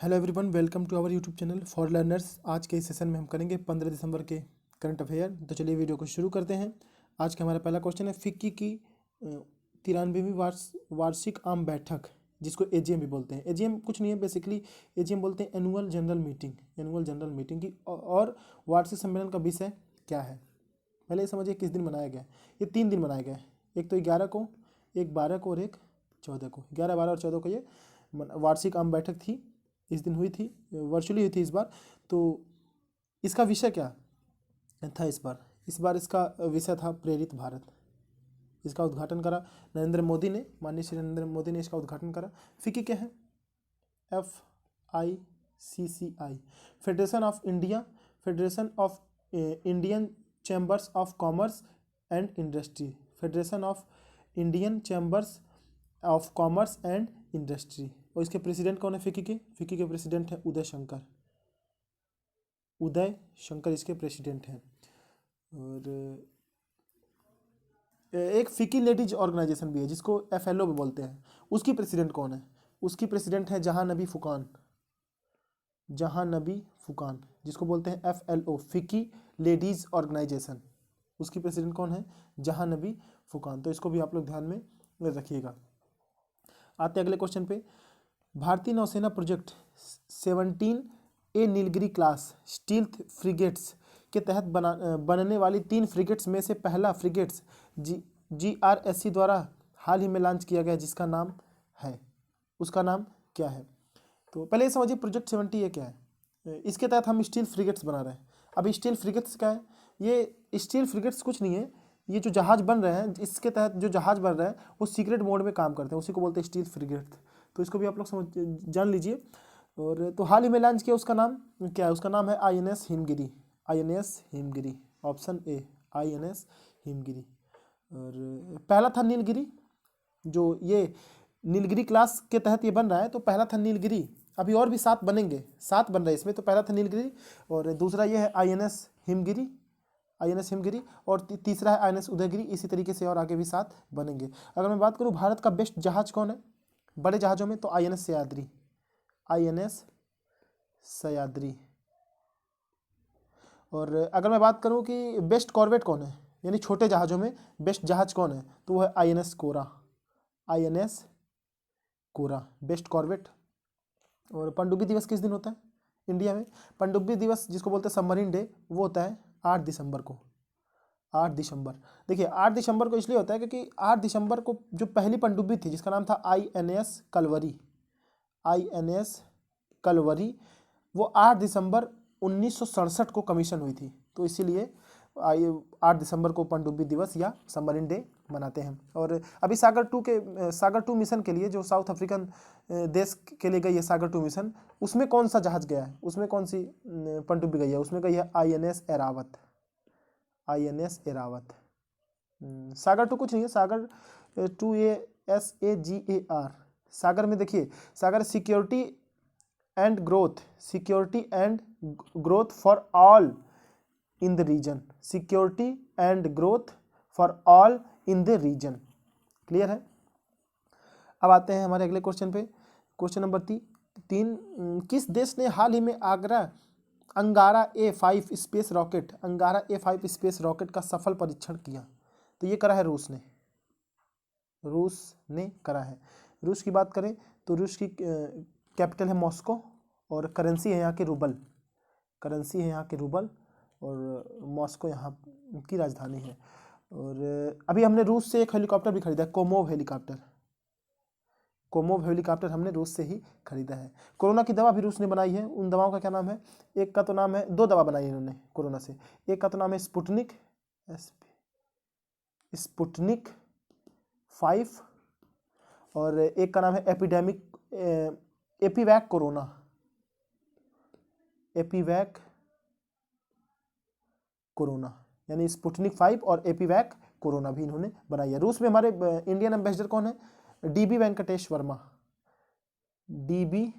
Hello everyone, welcome to our YouTube channel for learners. आज के इस सेशन में हम करेंगे 15 दिसंबर के करंट अफेयर। तो चलिए वीडियो को शुरू करते हैं। आज का हमारा पहला क्वेश्चन है फिक्की की 93वीं वार्षिक आम बैठक, जिसको एजीएम भी बोलते हैं। एजीएम कुछ नहीं है, बेसिकली एजीएम बोलते हैं annual general meeting. Annual general meeting की और वार्षिक सम्मेलन का विषय क्या है, पहले ये समझिए किस दिन मनाया गया। ये 3 दिन मनाया गया है, एक तो 11 को, एक 12 को और एक 14 को। 11, 12 और 14 को ये वार्षिक आम बैठक थी, इस दिन हुई थी, वर्चुअली हुई थी इस बार। तो इसका विषय क्या था इस बार इसका विषय था प्रेरित भारत। इसका उद्घाटन करा नरेंद्र मोदी ने, माननीय श्री नरेंद्र मोदी ने इसका उद्घाटन करा। फिक्की क्या है? FICCI, federation of India, federation of Indian chambers of commerce and industry, federation of Indian chambers of commerce and industry. और इसके प्रेसिडेंट कौन है? फिक्की के प्रेसिडेंट हैं उदय शंकर इसके प्रेसिडेंट हैं। और एक फिक्की लेडीज ऑर्गेनाइजेशन भी है, जिसको FLO भी बोलते हैं। उसकी प्रेसिडेंट कौन है? उसकी प्रेसिडेंट है जहां नबी फुकान, जिसको बोलते हैं FLO, फिक्की लेडीज ऑर्गेनाइजेशन। उसकी प्रेसिडेंट कौन है? जहां नबी फुकान। तो इसको भी आप लोग ध्यान में रखिएगा। आते हैं अगले क्वेश्चन पे। भारतीय नौसेना project 17A Nilgiri class stealth frigates के तहत बनने वाली 3 फ्रिगेट्स में से पहला फ्रिगेट्स GRSC द्वारा हाल ही में लॉन्च किया गया, जिसका नाम है, उसका नाम क्या है? तो पहले ये समझिए प्रोजेक्ट 70A क्या है। इसके तहत हम स्टील फ्रिगेट्स बना रहे हैं। अभी स्टील फ्रिगेट्स क्या है? ये स्टील फ्रिगेट्स कुछ नहीं है, ये जो जहाज बन रहे हैं, इसके तहत जो जहाज बन रहे हैं वो सीक्रेट मोड में काम करते हैं, उसी को बोलते हैं स्टील फ्रिगेट। तो इसको भी आप लोग समझ जान लीजिए। और तो हाल ही में लॉन्च किया, उसका नाम क्या है? उसका नाम है INS Himgiri. Option A, INS Himgiri. और पहला था नीलगिरी, जो ये नीलगिरी क्लास के तहत ये बन रहा है। तो पहला था नीलगिरी, अभी और भी 7 बनेंगे, 7 बन रहे हैं इसमें। तो पहला था नीलगिरी, और दूसरा ये है INS हिमगिरी, और तीसरा है INS उदयगिरी। इसी तरीके से और आगे भी 7 बनेंगे। अगर मैं बात करूँ भारत का बेस्ट जहाज कौन है बड़े जहाज़ों में, तो INS सयाद्री। और अगर मैं बात करूं कि बेस्ट कॉर्वेट कौन है, यानी छोटे जहाज़ों में बेस्ट जहाज कौन है, तो वो है INS कोरा, बेस्ट कॉर्वेट। और पनडुब्बी दिवस किस दिन होता है इंडिया में? पनडुब्बी दिवस, जिसको बोलते हैं सबमरीन डे, वो होता है 8 दिसंबर को। 8 दिसंबर, देखिए 8 दिसंबर को इसलिए होता है क्योंकि 8 दिसंबर को जो पहली पनडुब्बी थी, जिसका नाम था INS कलवरी, वो 8 दिसंबर 1967 को कमीशन हुई थी। तो इसीलिए 8 दिसंबर को पनडुब्बी दिवस या सबमरीन डे मनाते हैं। और अभी सागर 2 मिशन के लिए, जो साउथ अफ्रीकन देश के लिए गई है सागर 2 मिशन, उसमें कौन सा जहाज गया है, उसमें कौन सी पनडुब्बी गई है? उसमें गई है INS एरावत। सागर 2 कुछ नहीं है, सागर 2SAGAR। सागर में देखिए, SAGAR security and growth for all in the region, clear है? अब आते हैं हमारे अगले क्वेश्चन पे। क्वेश्चन नंबर 3, किस देश ने हाल ही में अंगारा A5 स्पेस रॉकेट का सफल परीक्षण किया? तो ये करा है रूस ने करा है। रूस की बात करें तो रूस की कैपिटल है मॉस्को, और करेंसी है यहाँ के रूबल, और मॉस्को यहाँ की राजधानी है। और अभी हमने रूस से एक हेलीकॉप्टर भी खरीदा है, कोमोव हेलीकॉप्टर हमने रूस से ही खरीदा है। कोरोना की दवा भी रूस ने बनाई है। उन दवाओं का क्या नाम है? एक का तो नाम है, 2 दवा बनाई है इन्होंने कोरोना से। एक का तो नाम है स्पुतनिक 5, और एक का नाम है एपीवैक कोरोना, यानी स्पुतनिक 5 और एपीवैक कोरोना भी इन्होंने बनाई है। रूस में हमारे इंडियन एम्बेसडर कौन है? DB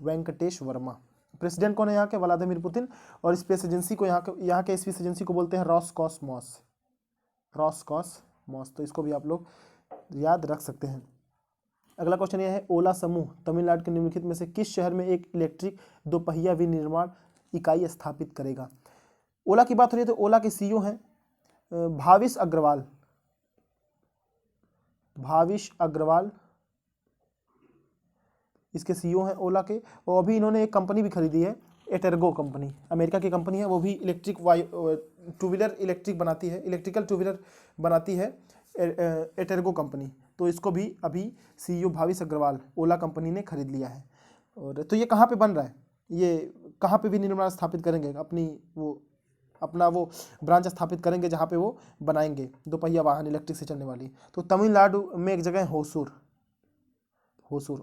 वेंकटेश वर्मा। प्रेसिडेंट कौन है यहाँ के? Vladimir Putin. और स्पेस एजेंसी को यहाँ के स्पेस एजेंसी को बोलते हैं रॉसकॉसमॉस। तो इसको भी आप लोग याद रख सकते हैं। अगला क्वेश्चन यह है, ओला समूह तमिलनाडु के निम्नलिखित में से किस शहर में एक इलेक्ट्रिक दोपहिया विनिर्माण इकाई स्थापित करेगा। ओला की बात हो रही है तो ओला के सीईओ हैं भाविश अग्रवाल। भाविश अग्रवाल इसके सीईओ हैं ओला के। और अभी इन्होंने एक कंपनी भी खरीदी है, एटेर्गो कंपनी, अमेरिका की कंपनी है, वो भी इलेक्ट्रिक टू व्हीलर इलेक्ट्रिक बनाती है, इलेक्ट्रिकल टू व्हीलर बनाती है एटेर्गो कंपनी। तो इसको भी अभी सीईओ भाविश अग्रवाल ओला कंपनी ने खरीद लिया है। और तो ये कहाँ पे बन रहा है, ये कहाँ पे भी निर्माण स्थापित करेंगे, अपना वो ब्रांच स्थापित करेंगे जहाँ पे वो बनाएंगे दोपहिया वाहन इलेक्ट्रिक से चलने वाली। तो तमिलनाडु में एक जगह है होसूर,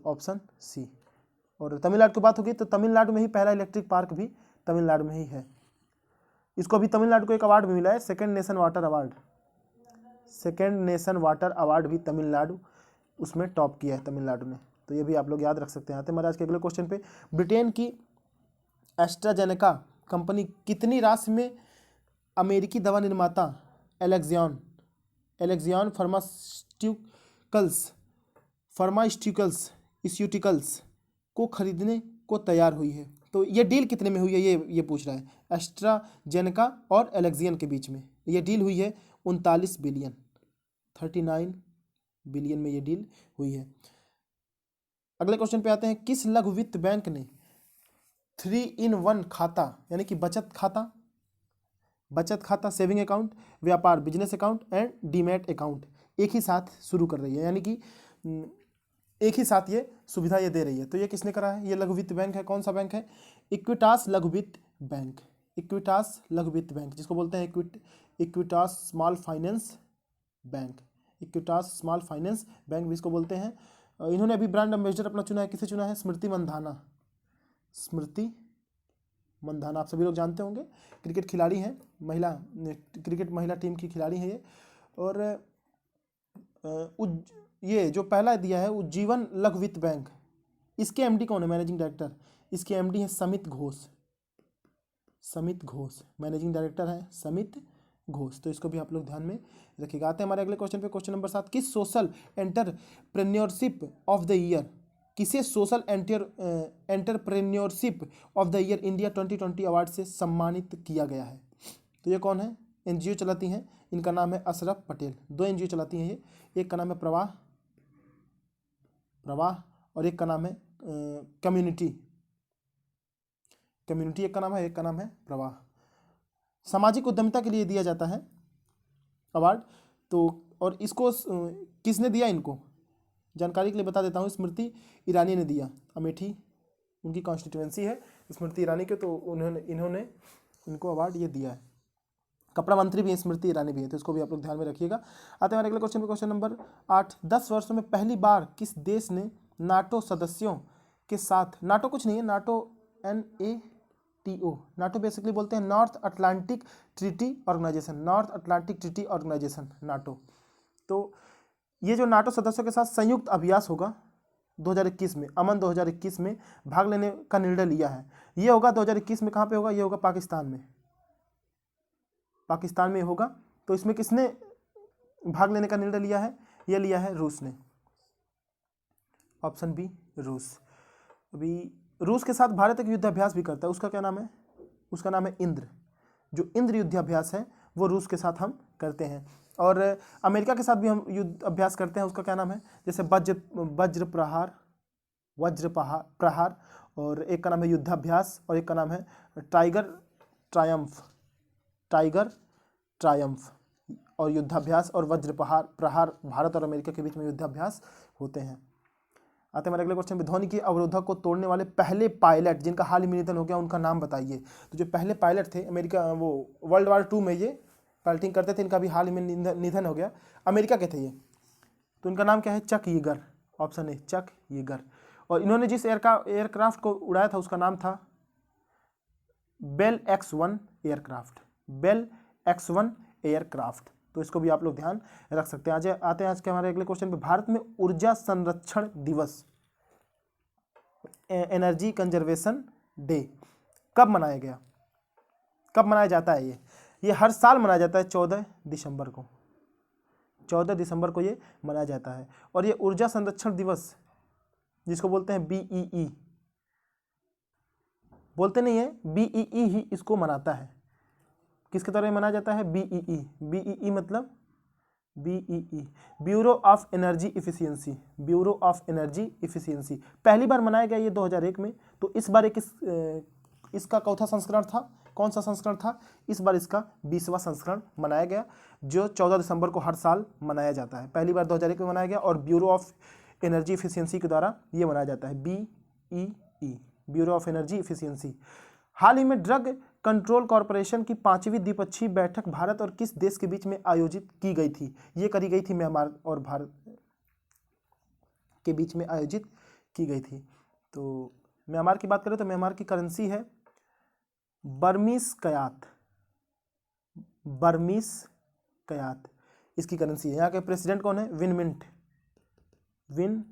ऑप्शन सी। और तमिलनाडु की बात होगी तो तमिलनाडु में ही पहला इलेक्ट्रिक पार्क भी तमिलनाडु में ही है। इसको अभी तमिलनाडु को एक अवार्ड भी मिला है, सेकंड नेशन वाटर अवार्ड भी तमिलनाडु उसमें टॉप किया है तमिलनाडु ने। तो ये भी आप लोग याद रख सकते हैं। आते हैं हमारे आज के अगले क्वेश्चन पे, ब्रिटेन की एस्ट्राजेनेका कंपनी कितनी राशि में अमेरिकी दवा निर्माता एलेक्जियन फार्मास्यूटिकल्स को खरीदने को तैयार हुई है। तो ये डील कितने में हुई है, ये पूछ रहा है। एस्ट्राजेनेका और एलेक्जियन के बीच में ये डील हुई है 39 बिलियन में ये डील हुई है। अगले क्वेश्चन पे आते हैं, किस लघु वित्त बैंक ने 3-in-1 खाता यानी कि बचत खाता, सेविंग अकाउंट, व्यापार business account and demat account एक ही साथ शुरू कर रही है, यानी कि एक ही साथ ये सुविधा ये दे रही है। तो ये किसने करा है, ये लघु वित्त बैंक है। कौन सा बैंक है, इक्विटास लघु वित्त बैंक, जिसको बोलते हैं इक्विटास स्मॉल फाइनेंस बैंक भी इसको बोलते हैं। इन्होंने अभी ब्रांड एम्बेसडर अपना चुना है, किसे चुना है, स्मृति मंधाना आप सभी लोग जानते होंगे, क्रिकेट खिलाड़ी हैं, क्रिकेट महिला टीम की खिलाड़ी हैं ये। और ये जो पहला दिया है उज्जीवन लघु वित्त बैंक, इसके एमडी कौन है, मैनेजिंग डायरेक्टर, इसके एमडी हैं समित घोष, मैनेजिंग डायरेक्टर हैं समित घोष। तो इसको भी आप लोग ध्यान में रखिएगा। आते हैं हमारे अगले क्वेश्चन पे, क्वेश्चन नंबर 7, किस social entrepreneurship of the year, किसे social entrepreneurship of the year India 2020 award से सम्मानित किया गया है। तो ये कौन है, एनजीओ चलाती हैं, इनका नाम है अशरफ पटेल। 2 एनजीओ चलाती हैं ये, एक का नाम है प्रवाह और एक का नाम है कम्युनिटी, एक का नाम है, एक का नाम है प्रवाह। सामाजिक उद्यमिता के लिए दिया जाता है अवार्ड। तो और इसको किसने दिया, इनको जानकारी के लिए बता देता हूँ, स्मृति ईरानी ने दिया। अमेठी उनकी कॉन्स्टिट्यूएंसी है स्मृति ईरानी के, तो इन्होंने इनको अवार्ड ये दिया है। कपड़ा मंत्री भी हैं स्मृति ईरानी भी है, तो इसको भी आप लोग ध्यान में रखिएगा। आते हैं अगले क्वेश्चन पे, क्वेश्चन नंबर 8, 10 वर्षों में पहली बार किस देश ने नाटो सदस्यों के साथ, नाटो कुछ नहीं है, नाटो NATO, नाटो बेसिकली बोलते हैं North Atlantic Treaty Organization, NATO. तो ये जो नाटो सदस्यों के साथ संयुक्त अभ्यास होगा 2021 में, अमन 2021 में भाग लेने का निर्णय लिया है। ये होगा 2021 में, कहाँ पे होगा, ये होगा पाकिस्तान में होगा। तो इसमें किसने भाग लेने का निर्णय लिया है, ये लिया है रूस ने, ऑप्शन बी रूस। अभी रूस के साथ भारत एक युद्धाभ्यास भी करता है, उसका क्या नाम है, उसका नाम है इंद्र। जो इंद्र युद्धाभ्यास है वो रूस के साथ हम करते हैं। और अमेरिका के साथ भी हम युद्ध अभ्यास करते हैं, उसका क्या नाम है, जैसे वज्र प्रहार, और एक का नाम है युद्धाभ्यास और एक का नाम है टाइगर ट्रायम्फ। और युद्धाभ्यास और वज्र प्रहार भारत और अमेरिका के बीच में युद्धाभ्यास होते हैं। आते हैं हमारे अगले क्वेश्चन पे, ध्वनि की अवरोधक को तोड़ने वाले पहले पायलट जिनका हाल ही में निधन हो गया, उनका नाम बताइए। तो जो पहले पायलट थे अमेरिका, वो वर्ल्ड वार 2 में ये पायलटिंग करते थे, इनका भी हाल ही में निधन हो गया, अमेरिका के थे ये। तो इनका नाम क्या है, चक यीगर, ऑप्शन ए चक यीगर। और इन्होंने जिस एयरक्राफ्ट को उड़ाया था उसका नाम था बेल X-1 एयरक्राफ्ट। तो इसको भी आप लोग ध्यान रख सकते हैं। आते हैं आज के हमारे अगले क्वेश्चन पे, भारत में ऊर्जा संरक्षण दिवस, एनर्जी कंजर्वेशन डे कब मनाया गया, कब मनाया जाता है, ये हर साल मनाया जाता है 14 दिसंबर को ये मनाया जाता है। और ये ऊर्जा संरक्षण दिवस जिसको बोलते हैं BEE, बोलते नहीं है, BEE ही इसको मनाता है। किसके तरह मनाया जाता है? BEE। BEE मतलब BEE, bureau of energy efficiency, bureau of energy efficiency. पहली बार मनाया गया ये 2001 में। तो इस बार इसका चौथा संस्करण था। कौन सा संस्करण था? इस बार इसका 20वां संस्करण मनाया गया, जो 14 दिसंबर को हर साल मनाया जाता है। पहली बार 2001 में मनाया गया और ब्यूरो ऑफ एनर्जी इफिशियंसी के द्वारा ये मनाया जाता है, BEE, bureau of energy efficiency. हाल ही में ड्रग कंट्रोल कॉरपोरेशन की 5वीं द्विपक्षीय बैठक भारत और किस देश के बीच में आयोजित की गई थी? ये करी गई थी म्यांमार और भारत के बीच में आयोजित की गई थी। तो म्यांमार की बात करें तो म्यांमार की करेंसी है बर्मीज कयात, बर्मीज कयात इसकी करेंसी है। यहाँ के प्रेसिडेंट कौन है? विन मिंट, विन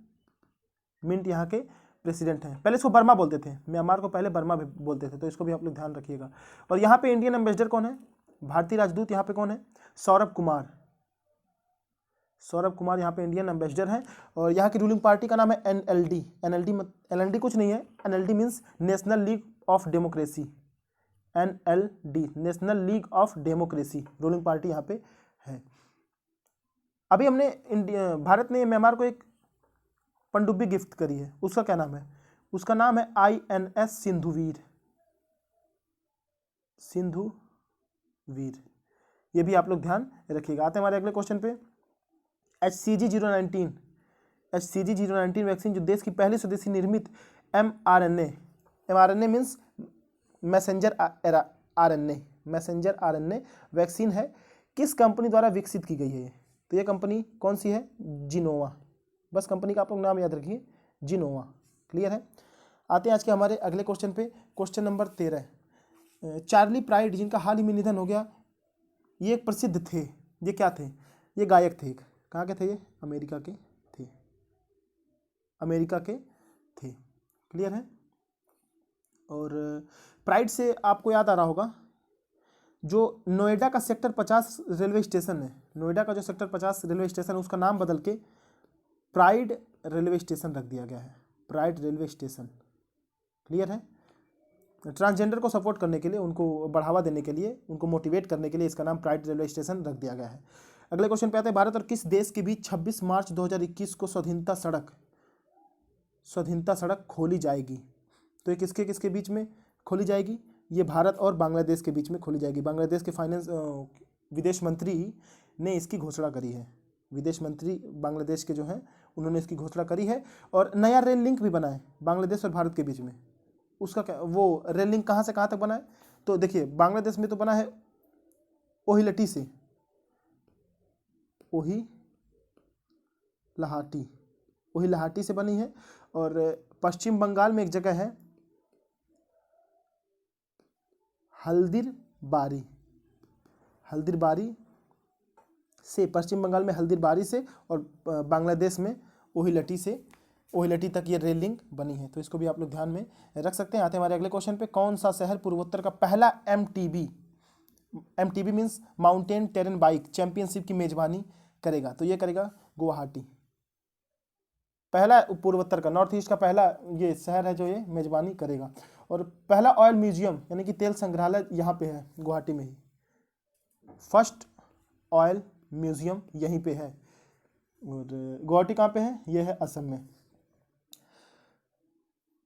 मिंट यहाँ के प्रेसिडेंट हैं। पहले इसको बर्मा बोलते थे, म्यांमार को पहले बर्मा भी बोलते थे, तो इसको भी आप लोग ध्यान रखिएगा। और यहाँ पे इंडियन एम्बेसडर कौन है? भारतीय राजदूत यहाँ पे कौन है? सौरभ कुमार, सौरभ कुमार यहाँ पे इंडियन एम्बेसडर हैं। और यहाँ की रूलिंग पार्टी का नाम है NLD। NLD कुछ नहीं है, NLD means national league of democracy, NLD national league of democracy ruling party यहाँ पे है। अभी हमने भारत ने म्यांमार को एक पनडुब्बी गिफ्ट करी है, उसका क्या नाम है? उसका नाम है INS सिंधुवीर, सिंधुवीर। ये भी आप लोग ध्यान रखिएगा। आते हैं हमारे अगले क्वेश्चन पे। HCG019, HCG019 वैक्सीन जो देश की पहली स्वदेशी निर्मित mRNA means messenger RNA, messenger RNA vaccine है, किस कंपनी द्वारा विकसित की गई है? तो ये कंपनी कौन सी है? जिनोवा। बस कंपनी का आप लोग नाम याद रखिए, जिनोवा। क्लियर है? आते हैं आज के हमारे अगले क्वेश्चन पे, क्वेश्चन नंबर 13। चार्ली प्राइड जिनका हाल ही में निधन हो गया, ये एक प्रसिद्ध थे। ये क्या थे? ये गायक थे। कहाँ के थे ये? अमेरिका के थे, अमेरिका के थे। क्लियर है? और प्राइड से आपको याद आ रहा होगा, जो नोएडा का सेक्टर 50 रेलवे स्टेशन है, नोएडा का जो सेक्टर 50 रेलवे स्टेशन है, उसका नाम बदल के प्राइड रेलवे स्टेशन रख दिया गया है, प्राइड रेलवे स्टेशन। क्लियर है? ट्रांसजेंडर को सपोर्ट करने के लिए, उनको बढ़ावा देने के लिए, उनको मोटिवेट करने के लिए इसका नाम प्राइड रेलवे स्टेशन रख दिया गया है। अगले क्वेश्चन पे आते हैं। भारत और किस देश के बीच 26 मार्च 2021 को स्वाधीनता सड़क खोली जाएगी? तो ये किसके किसके बीच में खोली जाएगी? ये भारत और बांग्लादेश के बीच में खोली जाएगी। बांग्लादेश के विदेश मंत्री ने इसकी घोषणा करी है, विदेश मंत्री बांग्लादेश के जो हैं उन्होंने इसकी घोषणा करी है। और नया रेल लिंक भी बना है बांग्लादेश और भारत के बीच में। उसका क्या, वो रेल लिंक कहाँ से कहाँ तक बना है? तो देखिए, बांग्लादेश में तो बना है ओहिलटी से, ओहिलहाटी से बनी है। और पश्चिम बंगाल में एक जगह है हल्दीबारी से, पश्चिम बंगाल में हल्दीबारी से, और बांग्लादेश में ओहिलटी तक ये रेल लिंक बनी है। तो इसको भी आप लोग ध्यान में रख सकते हैं। आते हैं हमारे अगले क्वेश्चन पे। कौन सा शहर पूर्वोत्तर का पहला MTB means mountain terrain bike championship की मेजबानी करेगा? तो ये करेगा गुवाहाटी। पहला पूर्वोत्तर का, नॉर्थ ईस्ट का पहला ये शहर है जो ये मेजबानी करेगा। और पहला ऑयल म्यूजियम यानी कि तेल संग्रहालय यहाँ पे है, गुवाहाटी में ही। फर्स्ट ऑयल म्यूजियम यहीं पे है। और गुवाहाटी कहाँ पे है? ये है असम में।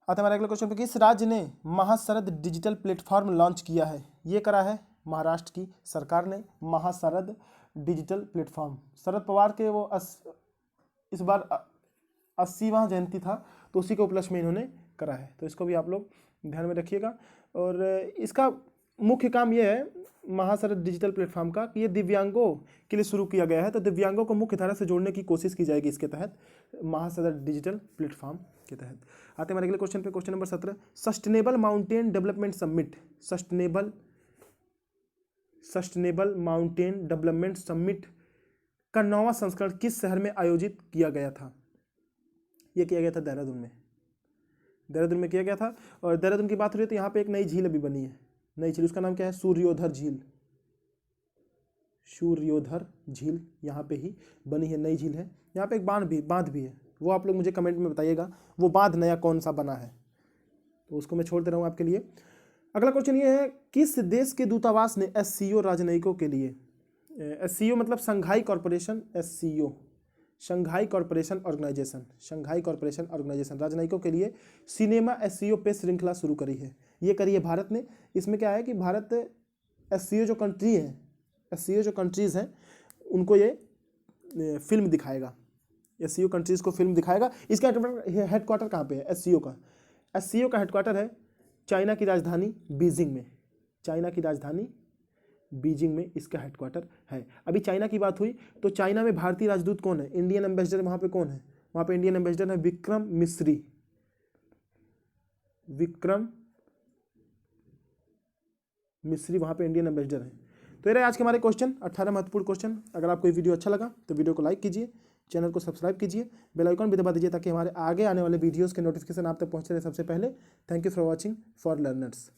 आते हमारे अगले क्वेश्चन पे। किस राज्य ने महाशरद डिजिटल प्लेटफॉर्म लॉन्च किया है? ये करा है महाराष्ट्र की सरकार ने, महाशरद डिजिटल प्लेटफॉर्म। शरद पवार के वो इस बार 80वां जयंती था, तो उसी के उपलक्ष्य में इन्होंने करा है। तो इसको भी आप लोग ध्यान में रखिएगा। और इसका मुख्य काम ये है महाशरद डिजिटल प्लेटफॉर्म का, कि ये दिव्यांगों के लिए शुरू किया गया है। तो दिव्यांगों को मुख्य धारा से जोड़ने की कोशिश की जाएगी इसके तहत, महाशरद डिजिटल प्लेटफॉर्म के तहत। आते हैं हमारे अगले क्वेश्चन पे, question number 17। Sustainable mountain development summit, sustainable mountain development summit का 9वां संस्करण किस शहर में आयोजित किया गया था? ये किया गया था देहरादून में, देहरादून में किया गया था। और देहरादून की बात हो रही है तो यहाँ पे एक नई झील अभी बनी है, नई झील, उसका नाम क्या है? सूर्योधर झील, सूर्योधर झील यहाँ पे ही बनी है, नई झील है। यहाँ पे एक बांध भी है, वो आप लोग मुझे कमेंट में बताइएगा वो बांध नया कौन सा बना है, तो उसको मैं छोड़ दे रहा हूँ आपके लिए। अगला क्वेश्चन ये है, किस देश के दूतावास ने एससीओ राजनयिकों के लिए, एससीओ मतलब Shanghai corporation, SCO Shanghai corporation organisation, Shanghai corporation organisation राजनयिकों के लिए सिनेमा एससीओ पे श्रृंखला शुरू करी है। ये करी है भारत ने। इसमें क्या है कि भारत एससीओ जो कंट्री है, एससीओ जो कंट्रीज़ हैं उनको ये फिल्म दिखाएगा, एससीओ कंट्रीज़ को फिल्म दिखाएगा। इसका हेडक्वार्टर कहाँ पे है एससीओ का? एससीओ का हेडक्वार्टर है चाइना की राजधानी बीजिंग में, चाइना की राजधानी बीजिंग में इसका हेडक्वार्टर है। अभी चाइना की बात हुई तो चाइना में भारतीय राजदूत कौन है, इंडियन एम्बेसडर वहाँ पे कौन है? वहाँ पे इंडियन एम्बेसडर है विक्रम मिस्री, विक्रम मिस्री वहाँ पे इंडियन एम्बेसडर है। तो ये रहे आज के हमारे क्वेश्चन, 18 महत्वपूर्ण क्वेश्चन। अगर आपको ये वीडियो अच्छा लगा तो वीडियो को लाइक कीजिए, चैनल को सब्सक्राइब कीजिए, बेल आइकन भी दबा दीजिए ताकि हमारे आगे आने वाले वीडियोज़ के नोटिफिकेशन आप तक पहुँच रहे सबसे पहले। Thank you for watching for learners.